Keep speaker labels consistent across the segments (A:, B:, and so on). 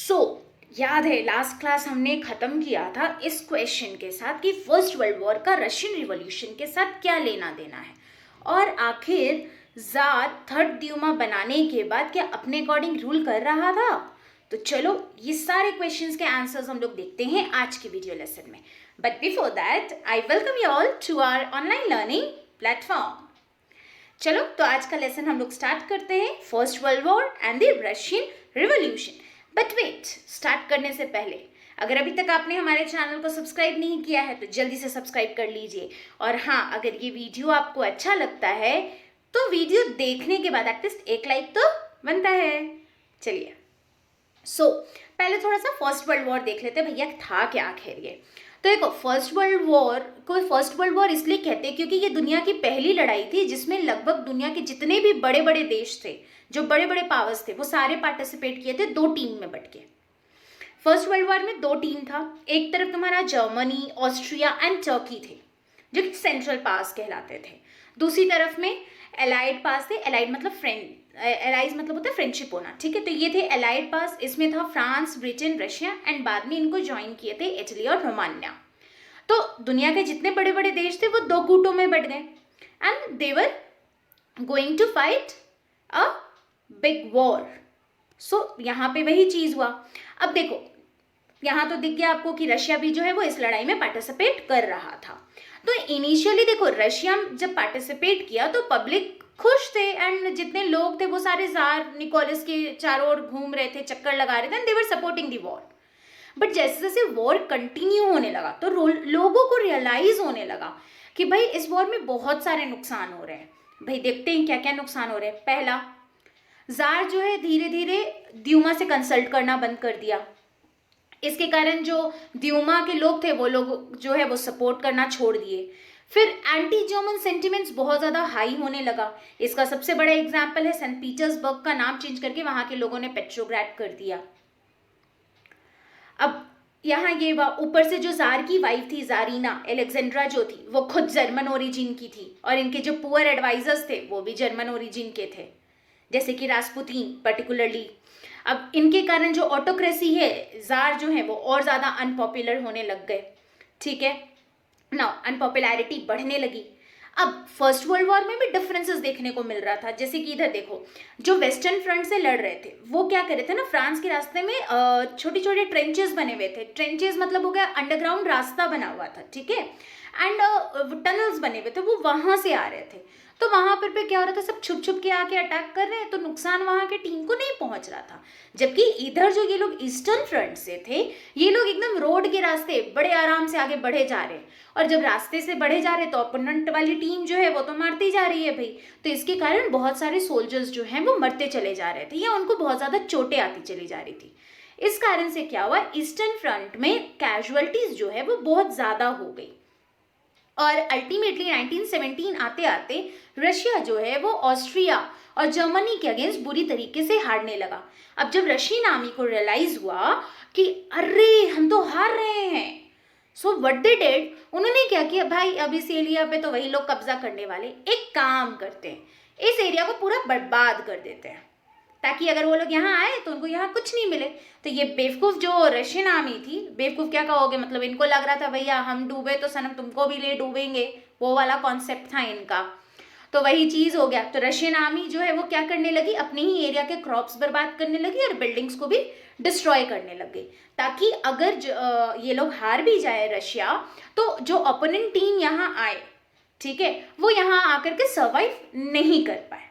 A: सो याद है last class हमने खत्म किया था इस क्वेश्चन के साथ कि फर्स्ट वर्ल्ड वॉर का रशियन रिवॉल्यूशन के साथ क्या लेना देना है और आखिर जार थर्ड द्यूमा बनाने के बाद क्या अपने अकॉर्डिंग रूल कर रहा था। तो चलो ये सारे क्वेश्चंस के आंसर्स हम लोग देखते हैं आज के वीडियो लेसन में। But before that I welcome you all to our online learning platform. चलो तो आज का लेसन हम लोग स्टार्ट करते हैं, first world war and the Russian revolution. But wait, start करने से पहले अगर अभी तक आपने हमारे चैनल को सब्सक्राइब नहीं किया है तो जल्दी से सब्सक्राइब कर लीजिए। और हाँ, अगर ये वीडियो आपको अच्छा लगता है तो वीडियो देखने के बाद एटलीस्ट एक लाइक तो बनता है। चलिए पहले थोड़ा सा फर्स्ट वर्ल्ड वॉर देख लेते हैं, भैया था क्या आखिर ये। तो देखो, फर्स्ट वर्ल्ड वॉर इसलिए कहते हैं क्योंकि ये दुनिया की पहली लड़ाई थी जिसमें लगभग दुनिया के जितने भी बड़े बड़े देश थे, जो बड़े बड़े पावर्स थे, वो सारे पार्टिसिपेट किए थे दो टीम में बट के। फर्स्ट वर्ल्ड वॉर में दो टीम था, एक तरफ तुम्हारा जर्मनी, ऑस्ट्रिया एंड टर्की थे जो कि सेंट्रल पावर्स कहलाते थे। दूसरी तरफ में एलाइड पास थे, एलाइड मतलब फ्रेंड, एलाइज मतलब होता है फ्रेंडशिप होना, ठीक है। तो ये थे एलाइड पास, इसमें था फ्रांस, ब्रिटेन, रशिया एंड बाद में इनको ज्वाइन किए थे इटली और रोमानिया। तो दुनिया के जितने बड़े बड़े देश थे वो दो गुटों में बट गए and they were going to fight a big war. So यहाँ पे वही चीज हुआ। अब देखो, यहाँ तो दिख गया आपको कि रशिया भी जो है वो इस लड़ाई में पार्टिसिपेट कर रहा था। तो इनिशियली देखो, रशिया जब पार्टिसिपेट किया तो पब्लिक खुश थे एंड जितने लोग थे वो सारे जार निकोलस के चारों ओर घूम रहे थे, चक्कर लगा रहे थे and they were supporting the war. But जैसे जैसे वॉर कंटिन्यू होने लगा तो लोगों को रियलाइज होने लगा कि भाई इस वॉर में बहुत सारे नुकसान हो रहे हैं। भाई देखते हैं क्या क्या नुकसान हो रहे हैं। पहला, जार जो है धीरे धीरे द्यूमा से कंसल्ट करना बंद कर दिया। इसके कारण जो द्यूमा के लोग थे वो लोग जो है वो सपोर्ट करना छोड़ दिए। फिर एंटी जर्मन सेंटिमेंट्स बहुत ज़्यादा हाई होने लगा। इसका सबसे बड़ा एग्जाम्पल है सेंट पीटर्सबर्ग का नाम चेंज करके वहाँ के लोगों ने पेट्रोग्राड कर दिया। अब यहाँ ये ऊपर से जो जार की वाइफ थी जारीना एलेक्जेंड्रा जो थी वो खुद जर्मन ओरिजिन की थी और इनके जो पुअर एडवाइजर्स थे वो भी जर्मन ओरिजिन के थे, जैसे कि रास्पुतीन पर्टिकुलरली। अब इनके कारण जो ऑटोक्रेसी है, जार जो है वो और ज़्यादा अनपॉपुलर होने लग गए, ठीक है ना, अनपॉपुलैरिटी बढ़ने लगी। अब फर्स्ट वर्ल्ड वॉर में भी डिफरेंसेस देखने को मिल रहा था, जैसे कि इधर देखो, जो वेस्टर्न फ्रंट से लड़ रहे थे वो क्या कर रहे थे ना, फ्रांस के रास्ते में छोटे छोटे ट्रेंचेस बने हुए थे। ट्रेंचेस मतलब हो गया अंडरग्राउंड रास्ता बना हुआ था, ठीक है, एंड टनल्स बने हुए थे, वो वहां से आ रहे थे। तो वहां पर क्या हो रहा था, सब छुप छुप के आके अटैक कर रहे हैं, तो नुकसान वहां के टीम को नहीं पहुंच रहा था। जबकि इधर जो ये लोग ईस्टर्न फ्रंट से थे, ये लोग एकदम रोड के रास्ते बड़े आराम से आगे बढ़े जा रहे हैं, और जब रास्ते से बढ़े जा रहे तो अपोनेंट वाली टीम जो है वो तो मारती जा रही है भाई। तो इसके कारण बहुत सारे सोल्जर्स जो हैं वो मरते चले जा रहे थे या उनको बहुत ज्यादा चोटें आती चली जा रही थी। इस कारण से क्या हुआ, ईस्टर्न फ्रंट में कैजुअलिटीज जो है वो बहुत ज्यादा हो गई और अल्टीमेटली 1917 आते आते रशिया जो है वो ऑस्ट्रिया और जर्मनी के अगेंस्ट बुरी तरीके से हारने लगा। अब जब रशियन आर्मी को रियलाइज हुआ कि अरे हम तो हार रहे हैं, सो व्हाट दे डिड, उन्होंने क्या किया, भाई अब इस एरिया पे तो वही लोग कब्जा करने वाले, एक काम करते हैं, इस एरिया को पूरा बर्बाद कर देते हैं ताकि अगर वो लोग यहाँ आए तो उनको यहाँ कुछ नहीं मिले। तो ये बेवकूफ़ जो रशियन आर्मी थी, बेवकूफ़ क्या कहोगे, मतलब इनको लग रहा था भैया हम डूबे तो सनम तुमको भी ले डूबेंगे, वो वाला कॉन्सेप्ट था इनका। तो वही चीज़ हो गया। तो रशियन आर्मी जो है वो क्या करने लगी, अपने ही एरिया के क्रॉप्स बर्बाद करने लगी और बिल्डिंग्स को भी डिस्ट्रॉय करने लग गई, ताकि अगर ये लोग हार भी जाए रशिया तो जो ओपोनेंट टीम यहाँ आए, ठीक है, वो यहाँ आकर के सर्वाइव नहीं कर पाए।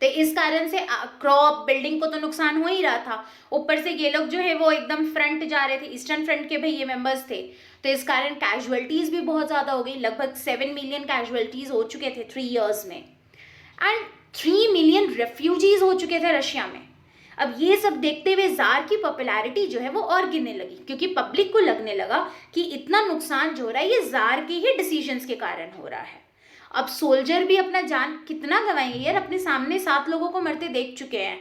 A: तो इस कारण से क्रॉप बिल्डिंग को तो नुकसान हो ही रहा था, ऊपर से ये लोग जो है वो एकदम फ्रंट जा रहे थे, ईस्टर्न फ्रंट के भाई ये मेंबर्स थे। तो इस कारण कैजुअलिटीज भी बहुत ज़्यादा हो गई, लगभग 7 मिलियन कैजुअलिटीज हो चुके थे 3 इयर्स में एंड 3 मिलियन रेफ्यूजीज हो चुके थे रशिया में। अब ये सब देखते हुए जार की पॉपुलैरिटी जो है वो और गिरने लगी, क्योंकि पब्लिक को लगने लगा कि इतना नुकसान जो हो रहा है ये जार के ही डिसीजंस के कारण हो रहा है। अब सोल्जर भी अपना जान कितना गंवाएंगे यार, अपने सामने 7 लोगों को मरते देख चुके हैं,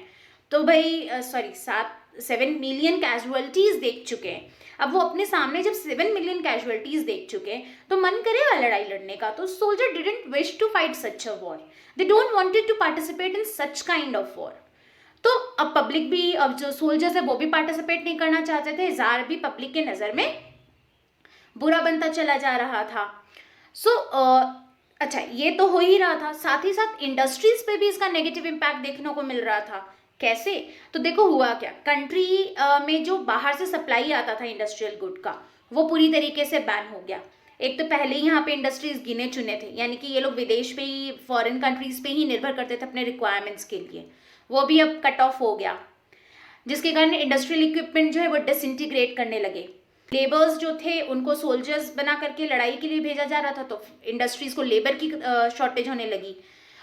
A: तो भाई 7 मिलियन कैजुअलिटीज देख चुके हैं। अब वो अपने सामने जब 7 मिलियन कैजुअलिटीज देख चुके हैं तो मन करेगा लड़ाई लड़ने का। तो soldier didn't wish to fight such a war, they don't wanted to participate in such kind of war. तो अब पब्लिक भी, अब जो सोल्जर्स है वो भी पार्टिसिपेट नहीं करना चाहते थे, जार भी पब्लिक के नज़र में बुरा बनता चला जा रहा था। सो अच्छा, ये तो हो ही रहा था, साथ ही साथ इंडस्ट्रीज पे भी इसका नेगेटिव इम्पैक्ट देखने को मिल रहा था। कैसे? तो देखो हुआ क्या, कंट्री में जो बाहर से सप्लाई आता था इंडस्ट्रियल गुड का, वो पूरी तरीके से बैन हो गया। एक तो पहले ही यहाँ पे इंडस्ट्रीज गिने चुने थे, यानी कि ये लोग विदेश पे ही, फॉरेन कंट्रीज पे ही निर्भर करते थे अपने रिक्वायरमेंट्स के लिए, वो भी अब कट ऑफ हो गया, जिसके कारण इंडस्ट्रियल इक्विपमेंट जो है वो डिसइंटीग्रेट करने लगे। लेबर्स जो थे उनको सोल्जर्स बना करके लड़ाई के लिए भेजा जा रहा था, तो इंडस्ट्रीज को लेबर की शॉर्टेज होने लगी।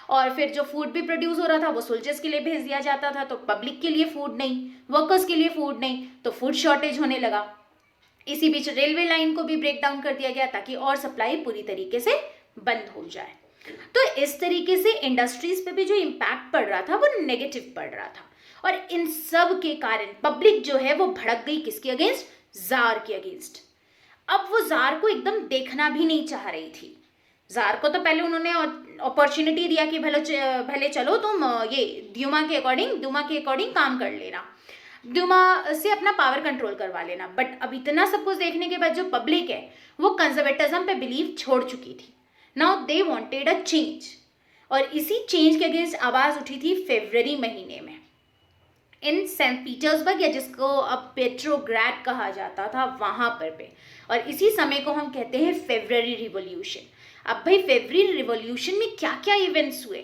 A: और फिर जो फूड भी प्रोड्यूस हो रहा था वो सोल्जर्स के लिए भेज दिया जाता था, तो पब्लिक के लिए फूड नहीं, वर्कर्स के लिए फूड नहीं, तो फूड शॉर्टेज होने लगा। इसी बीच रेलवे लाइन को भी ब्रेक डाउन कर दिया गया ताकि और सप्लाई पूरी तरीके से बंद हो जाए। तो इस तरीके से इंडस्ट्रीज पे भी जो इम्पैक्ट पड़ रहा था वो नेगेटिव पड़ रहा था, और इन सब के कारण पब्लिक जो है वो भड़क गई किसके अगेंस्ट? जार के अगेंस्ट। अब वो जार को एकदम देखना भी नहीं चाह रही थी। जार को तो पहले उन्होंने अपॉर्चुनिटी दिया कि भले चलो तुम ये द्यूमा के अकॉर्डिंग काम कर लेना, द्यूमा से अपना पावर कंट्रोल करवा लेना। बट अब इतना सब कुछ देखने के बाद जो पब्लिक है वो कंजर्वेटिज्म पे बिलीव छोड़ चुकी थी। Now they wanted a change, और इसी चेंज के अगेंस्ट आवाज़ उठी थी फरवरी महीने में इन सेंट पीटर्सबर्ग, या जिसको अब पेट्रोग्राड कहा जाता था, वहाँ पर पे। और इसी समय को हम कहते हैं फेब्रुअरी रिवॉल्यूशन। अब भाई फेब्रुअरी रिवॉल्यूशन में क्या क्या इवेंट्स हुए,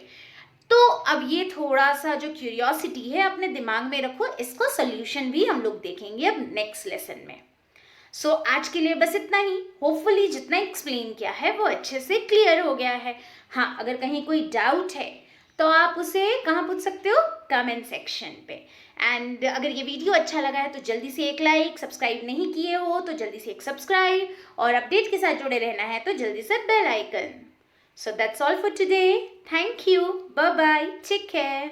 A: तो अब ये थोड़ा सा जो क्यूरियोसिटी है अपने दिमाग में रखो, इसको सोल्यूशन भी हम लोग देखेंगे अब नेक्स्ट लेसन में। सो आज के लिए बस इतना ही। होपफुली जितना एक्सप्लेन किया है वो अच्छे से क्लियर हो गया है। हाँ, अगर कहीं कोई डाउट है तो आप उसे कहाँ पूछ सकते हो? कमेंट सेक्शन पे। एंड अगर ये वीडियो अच्छा लगा है तो जल्दी से एक लाइक, सब्सक्राइब नहीं किए हो तो जल्दी से एक सब्सक्राइब, और अपडेट के साथ जुड़े रहना है तो जल्दी से bell icon. So that's all for today. Thank you, bye bye, take care.